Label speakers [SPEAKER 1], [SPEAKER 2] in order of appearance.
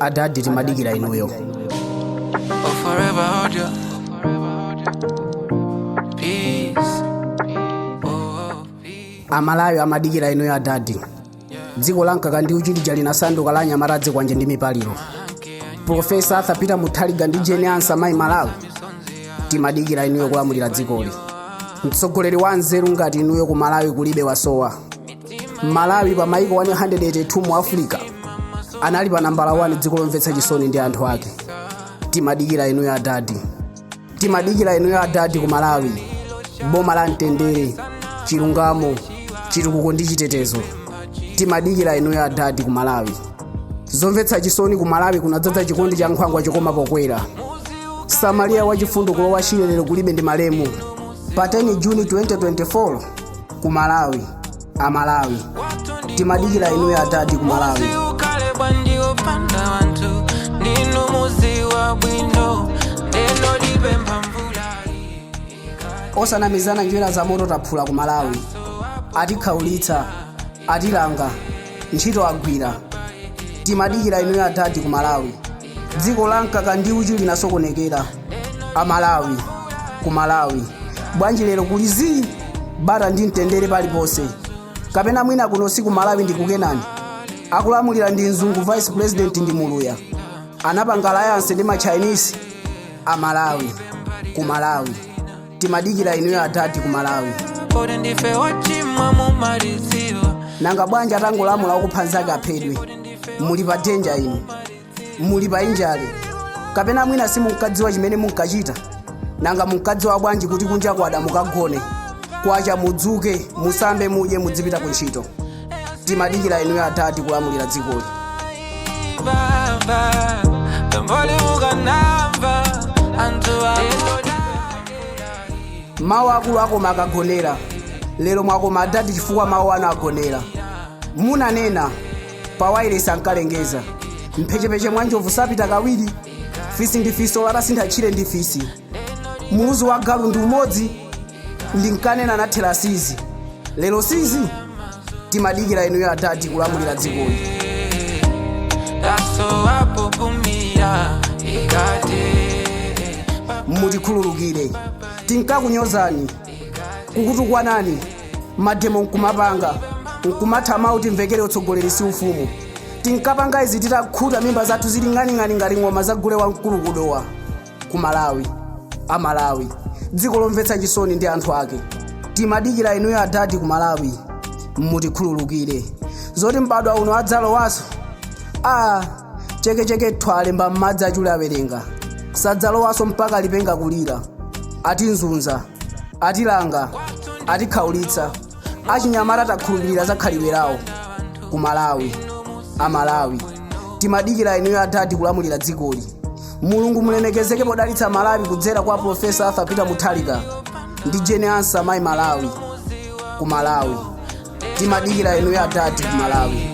[SPEAKER 1] adadi timadikira inuyo. Amalawi amadikira inuyo adadi. Dziko lankaka ndi uchilija linasanduka la nyamaradzi kwanje ndi mipaliro. Profesa Arthur Peter Mutharika ndi Jane Ansa Mai Malawi timadikira inuyo kulamulira dzikoli. Mtsogoleri wa nzeru ngati inuyo ku Malawi kulibe wasowa. Malawi pa maiko 182 mu Africa anali pa nambala 1 dziko lomvetsa chisoni ndi anthu ake. Timadikira inuyo adadi. Timadikira inuyo adadi ku Malawi. Boma la mtendere, chilungamo, chitukuko ndi chitetezo. Timadikira inuyo adadi ku Malawi. Zomvetsa chisoni ku Malawi kunadzadza chikondi cha nkhwangwa chokoma pokwera. Samaria wachifundo kulowa chilelero kulibe ndi malemu. Pa 10 Juni 2024 ku Malawi, Amalawi timadikira inuyo adadi ku Malawi. Osanamizana njira za moto taphula ku Malawi. Atikhaulitsa, atilanga, ntchito agwira. Timadikira inuyo adadi ku Malawi. Dziko lankaka ndi uchi linasokonekera. Amalawi ku Malawi. Bwanji lero kulizi bata ndi mtendere paliponse. Kapena mwina kuno siku Malawi ndi kukenani. Akulamulira ndi mzungu vice president ndi muluya. Anapanga alliance ndi ma Chinese. Amalawi ku Malawi. Timadikira inuyo adadi ku Malawi. Nanga bwanja atangolamula ukuphanzaka aphedwe. Muli pa danger inu. Muli pa injale. Kapena mwina simunkadziwa chimene munkachita. Nanga munkadziwa bwanji kuti kunja kwada mukagone. Kwacha mudzuke, musambe mudye mudzipita ku ntchito. Timadikira inuyo adadi kulamulira dzikoli. Mawu akulu akoma akagonera. Lero mwakoma adadi chifukwa mawu anu agonera. Munanena pa wireless ankalengeza. Mphechepeche mwa njovu sapita kawiri. Fisi ndi fisi olasintha tchire ndi fisi. Muzu wa galu ndi umodzi. Ndinkanena nathera sizi. Lero sizi. Timadikira inuyo adadi kulamulira dzikoli. Mutikhululukire. Tinkakunyozani. Kukutukwanani. Mademo nkumapanga. Nkumathama kuti mvekere utsogoleri si ufumu. Tinkapanga izi titakhuta mimba zathu zili ng'aning'ani ngati ng'oma zagule wamkulu kudowa. Ku Malawi, Amalawi dziko lomvetsa chisoni ndi anthu ake. Timadikira inuyo adadi ku Malawi. Mutikhululukire. Zoti mbadwa uno adzalowaso. Chekecheke thwalemba m'madzi achule awerenga. Sadzalowaso mpaka lipenga kulira. Atinzunza, atilanga, atikhaulitsa. Achinyamata takhulupirira zakhalidwerawo. Ku Malawi, Amalawi timadikira inuyo adadi kulamulira dzikoli. Mulungu mulemekezeke podalitsa Malawi kudzera kwa Profesa Arthur Peter Mutharika ndi Jane Ansa Mai Malawi. Ku Malawi timadikira inuyo adadi ku Malawi.